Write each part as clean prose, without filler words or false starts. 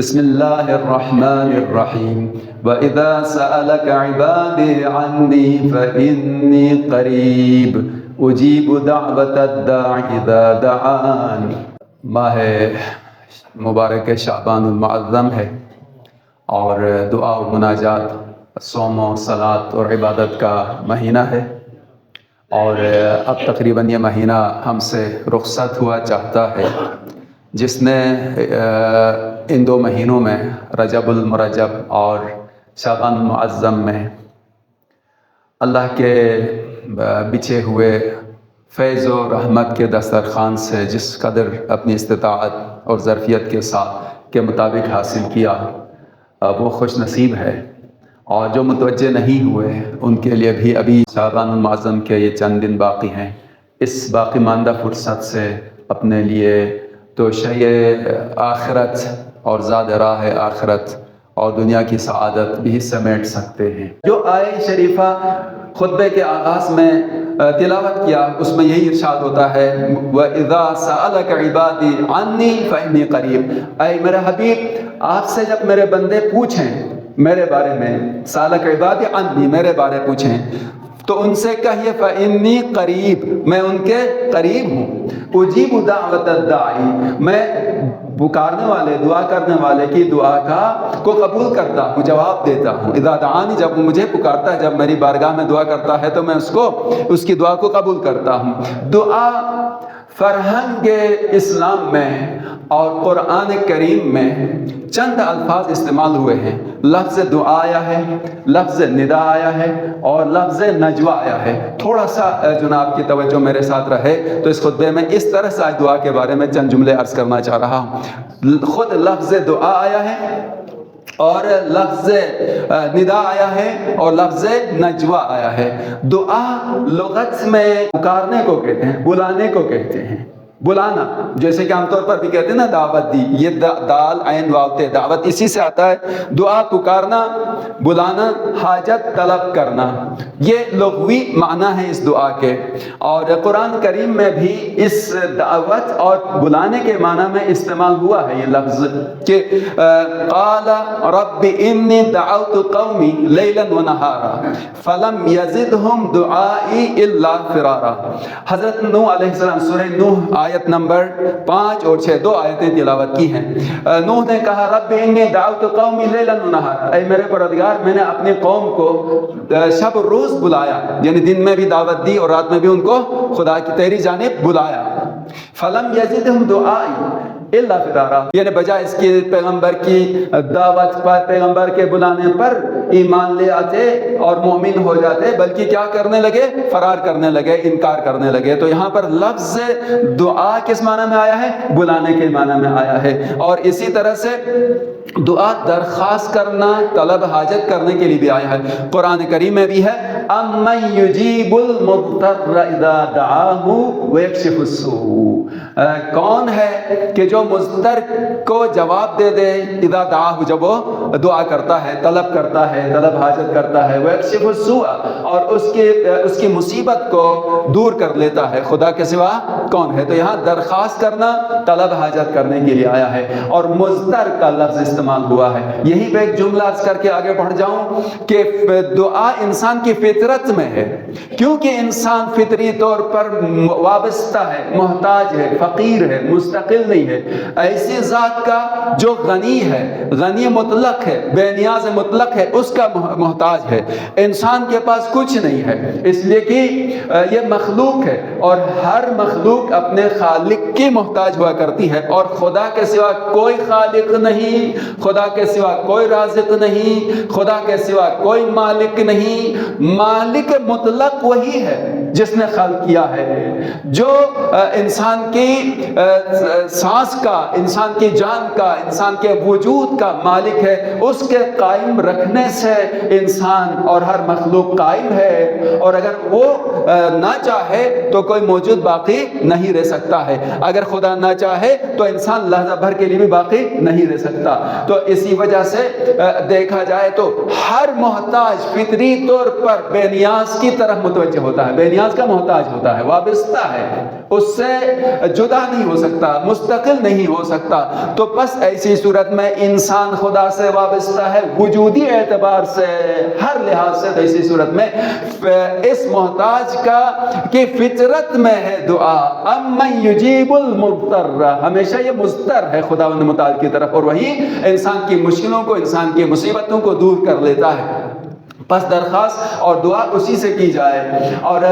بسم اللہ الرحمن الرحیم وَإِذَا سَأَلَكَ عِبَادِي عَنِّي فَإِنِّي قَرِيبٌ أُجِيبُ دَعْوَةَ الدَّاعِ إِذَا دَعَانِ۔ ماہ مبارک شعبان المعظم ہے اور دعا و مناجات، صوم و صلاۃ اور عبادت کا مہینہ ہے، اور اب تقریباً یہ مہینہ ہم سے رخصت ہوا چاہتا ہے۔ جس نے ان دو مہینوں میں، رجب المرجب اور شعبان المعظم میں، اللہ کے بچھے ہوئے فیض و رحمت کے دسترخوان سے جس قدر اپنی استطاعت اور ظرفیت کے ساتھ کے مطابق حاصل کیا، وہ خوش نصیب ہے۔ اور جو متوجہ نہیں ہوئے ان کے لیے بھی ابھی شعبان المعظم کے یہ چند دن باقی ہیں۔ اس باقی ماندہ فرصت سے اپنے لیے تو شیء آخرت اور زاد راہ آخرت اور دنیا کی سعادت بھی سمیٹ سکتے ہیں۔ جو آیہ شریفہ خطبے کے آغاز میں تلاوت کیا، اس میں یہی ارشاد ہوتا ہے وَإِذَا سَأَلَكَ عِبَادِي عَنِّي فَإِنِّي قَرِيبٌ۔ اے میرے حبیب، آپ سے جب میرے بندے پوچھیں میرے بارے میں، سَأَلَكَ عِبَادِي عَنِّي، میرے بارے پوچھیں، تو ان سے کہیے فَإِنِّي قریب، میں ان کے قریب ہوں۔ اجیب دعوت الداعی، میں پکارنے والے، دعا کرنے والے کی دعا کو قبول کرتا ہوں، جواب دیتا ہوں۔ اذا دعانی، جب وہ مجھے پکارتا ہے، جب میری بارگاہ میں دعا کرتا ہے تو میں اس کی دعا کو قبول کرتا ہوں۔ دعا فرہنگ اسلام میں اور قرآن کریم میں چند الفاظ استعمال ہوئے ہیں۔ لفظ دعا آیا ہے، لفظ ندا آیا ہے، اور لفظ نجوہ آیا ہے۔ تھوڑا سا جناب کی توجہ میرے ساتھ رہے تو اس خطبے میں اس طرح سے آج دعا کے بارے میں چند جملے عرض کرنا چاہ رہا ہوں۔ خود لفظ دعا آیا ہے، اور لفظ ندا آیا ہے، اور لفظ نجوہ آیا ہے۔ دعا لغت میں پکارنے کو کہتے ہیں، بلانے کو کہتے ہیں، بلانا، جیسے کہ عام طور پر بھی کہتے ہیں نا دعوت دی، یہ دال عین واو تے، دعوت اسی سے آتا ہے۔ دعا پکارنا، بلانا، حاجت طلب کرنا، یہ لغوی معنی ہے اس دعا کے۔ اور قرآن کریم میں بھی اس دعوت اور بلانے کے معنی میں استعمال ہوا ہے یہ لفظ کہ قال رب انی دعوت قومی لیلا ونہارا فلم یزدہم دعائی الا فرارا۔ حضرت نوح علیہ السلام، سورہ نوح آیت نمبر 5 اور 6، 2 آیتیں تلاوت کی ہیں۔ نوح نے کہا رب انی دعوت قومی لیلا ونہارا، اے میرے پروردگار، میں نے اپنی قوم کو شب روز بلایا، یعنی دن میں بھی دعوت دی اور رات میں بھی ان کو خدا کی تیری جانب بلایا۔ فلم یزدہم دعائی الا فرارا، یعنی بجائے اس کی پیغمبر کی دعوت پر، پیغمبر کے بلانے پر ایمان لے آتے اور مومن ہو جاتے، بلکہ کیا کرنے لگے؟ فرار کرنے لگے، انکار کرنے لگے۔ تو یہاں پر لفظ دعا کس معنی میں آیا ہے؟ بلانے کے معنی میں آیا ہے۔ اور اسی طرح سے دعا درخواست کرنا، طلب حاجت کرنے کے لیے بھی آیا ہے۔ قرآن کریم میں بھی ہے امن یجیب المضطر اذا دعاہ ویکشف السوء، کون ہے کہ جو مضطر کو جواب دے دے، اذا دعاہ، جب وہ دعا کرتا ہے، طلب کرتا ہے، طلب حاجت کرتا ہے، ویکشف السوء، اور اس کی مصیبت کو دور کر لیتا ہے۔ خدا کے سوا کون ہے؟ تو یہاں درخواست کرنا، طلب حاجت کرنے کے لیے آیا ہے، اور مضطر کا لفظ استعمال ہوا ہے۔ یہی پہ ایک جملہ عرض کر کے آگے بڑھ جاؤں کہ دعا انسان کی فطرت میں ہے، کیونکہ انسان فطری طور پر وابستہ ہے، محتاج ہے، فقیر ہے، مستقل نہیں ہے ایسی ذات کا جو غنی ہے، غنی مطلق ہے، بے نیاز مطلق ہے، اس کا محتاج ہے۔ انسان کے پاس کچھ نہیں ہے، اس لیے کہ یہ مخلوق ہے، اور ہر مخلوق اپنے خالق کی محتاج ہوا کرتی ہے، اور خدا کے سوا کوئی خالق نہیں، خدا کے سوا کوئی رازق نہیں، خدا کے سوا کوئی مالک نہیں۔ مالک مطلق وہی ہے جس نے خلق کیا ہے، جو انسان کی سانس کا، انسان کی جان کا، انسان کے وجود کا مالک ہے۔ اس کے قائم رکھنے سے انسان اور ہر مخلوق قائم ہے، اور اگر وہ نہ چاہے تو کوئی موجود باقی نہیں رہ سکتا ہے۔ اگر خدا نہ چاہے تو انسان لحظہ بھر کے لیے بھی باقی نہیں رہ سکتا۔ تو اسی وجہ سے دیکھا جائے تو ہر محتاج فطری طور پر بے نیاز کی طرف متوجہ ہوتا ہے، بے نیاز نیاز کا محتاج ہوتا ہے، وابستہ ہے، اس سے جدا نہیں ہو سکتا، مستقل نہیں ہو سکتا، تو بس ایسی صورت میں انسان خدا سے وابستہ ہے وجودی اعتبار سے، ہر لحاظ سے۔ تو ایسی صورت میں اس محتاج کا کہ فطرت میں ہے دعا، امن یجیب المضطر، ہمیشہ یہ مضطر ہے خداوند متعال کی طرف، اور وہی انسان کی مشکلوں کو، انسان کی مصیبتوں کو دور کر لیتا ہے۔ بس درخواست اور دعا اسی سے کی جائے۔ اور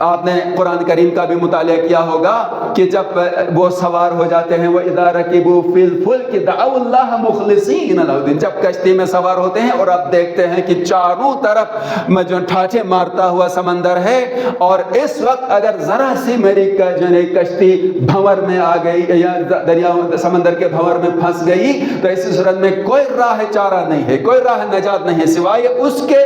آپ نے قرآن کریم کا بھی مطالعہ کیا ہوگا کہ جب وہ سوار ہو جاتے ہیں، وَإِذَا رَكِبُوا فِي الْفُلْكِ دَعَوُا اللَّهَ مُخْلِصِينَ لَهُ الدِّينَ، جب کشتی میں سوار ہوتے ہیں اور اب دیکھتے ہیں کہ چاروں طرف جو ٹھاٹھے مارتا ہوا سمندر ہے، اور اس وقت اگر ذرا سی میری کشتی بھنور میں آ گئی یا دریا سمندر کے بھنور میں پھنس گئی، تو ایسی صورت میں کوئی راہ چارہ نہیں ہے، کوئی راہ نجات نہیں ہے سوائے اس کے۔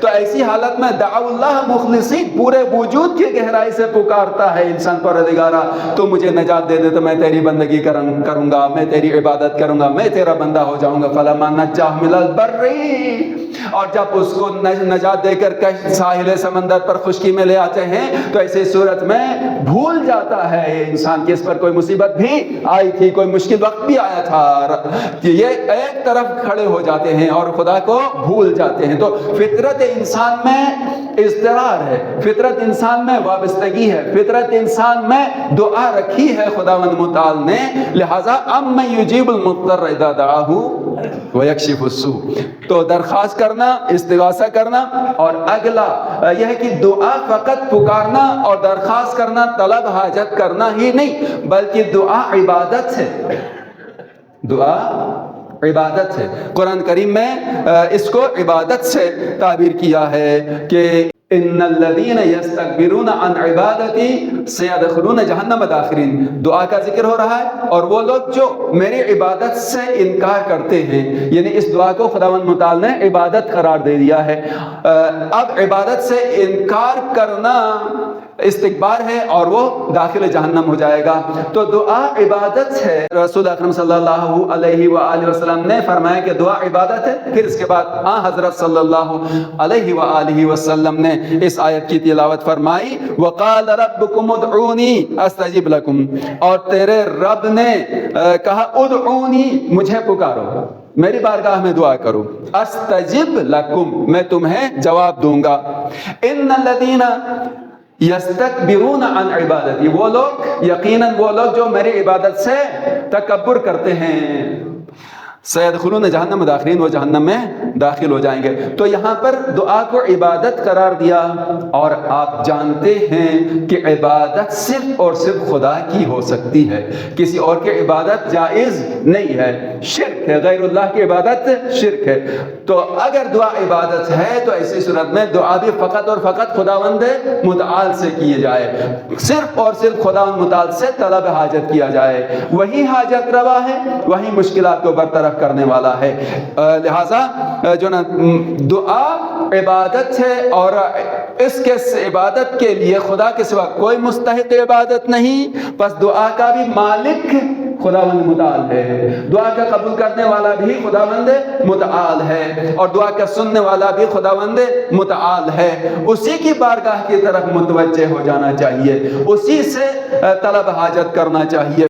تو ایسی حالت میں دعوا اللہ مخلصین، پورے وجود کی گہرائی سے پکارتا ہے انسان، پروردگارا تو مجھے نجات دے دے تو میں تیری بندگی کروں گا، میں تیری عبادت کروں گا، میں تیرا بندہ ہو جاؤں گا۔ فلما نجاہ من البر، اور جب اس کو نجات دے کر ساحل سمندر پر خشکی میں لے آتے ہیں، تو ایسی صورت میں بھول جاتا ہے انسان کہ اس پر کوئی مصیبت بھی آئی تھی، کوئی مشکل وقت بھی آیا تھا، یہ ایک طرف کھڑے ہو جاتے ہیں اور خدا کو بھول جاتے ہیں۔ تو فطرت انسان میں اضطرار ہے، فطرت انسان میں وابستگی ہے، فطرت انسان میں دعا رکھی ہے خداوند متعال نے، لہذا امن یجیب المضطر اذا دعاہ ویکشف السوء، تو درخواست کرنا، استغاثہ کرنا، اور اگلا یہ ہے کہ دعا فقط پکارنا اور درخواست کرنا، طلب حاجت کرنا ہی نہیں، بلکہ دعا عبادت ہے، دعا عبادت ہے۔ قرآن کریم میں اس کو عبادت سے تعبیر کیا ہے کہ ان الذین یستکبرون عن عبادتی سیدخلون جہنم داخرین، دعا کا ذکر ہو رہا ہے، اور وہ لوگ جو میری عبادت سے انکار کرتے ہیں، یعنی اس دعا کو خداوند متعال نے عبادت قرار دے دیا ہے۔ اب عبادت سے انکار کرنا استکبار ہے اور وہ داخل جہنم ہو جائے گا۔ تو دعا عبادت ہے۔ رسول اکرم صلی اللہ علیہ وآلہ وسلم نے فرمایا کہ دعا عبادت ہے۔ پھر اس کے بعد حضرت صلی اللہ علیہ وآلہ وسلم نے اس آیت کی تلاوت فرمائی، وقال ربکم ادعونی استجب لکم، اور تیرے رب نے کہا ادعونی، مجھے پکارو، میری بارگاہ میں دعا کرو، استجب لکم، میں تمہیں جواب دوں گا۔ ان الذین یستکبرون عن عبادتی، وہ لوگ، یقیناً وہ لوگ جو میری عبادت سے تکبر کرتے ہیں، سیدخلون جہنم داخرین، وہ جہنم میں داخل ہو جائیں گے۔ تو یہاں پر دعا کو عبادت قرار دیا، اور آپ جانتے ہیں کہ عبادت صرف اور صرف خدا کی ہو سکتی ہے، کسی اور کی عبادت جائز نہیں ہے، شرک ہے، غیر اللہ کی عبادت شرک ہے۔ تو اگر دعا عبادت ہے تو ایسی صورت میں دعا بھی فقط اور فقط خداوند متعال سے کیے جائے، صرف اور صرف خداوند متعال سے طلب حاجت کیا جائے، وہی حاجت روا ہے، وہی مشکلات کو برطرف کرنے والا ہے۔ لہذا جو نا دعا عبادت ہے، اور اس کے عبادت کے لیے خدا کے سوا کوئی مستحق عبادت نہیں، بس دعا کا بھی مالک خداوند متعال ہے، دعا کا قبول کرنے والا بھی خداوند متعال ہے، اور دعا کا سننے والا بھی خداوند متعال ہے۔ اسی کی بارگاہ کی طرف متوجہ ہو جانا چاہیے، اسی سے طلب حاجت کرنا چاہیے۔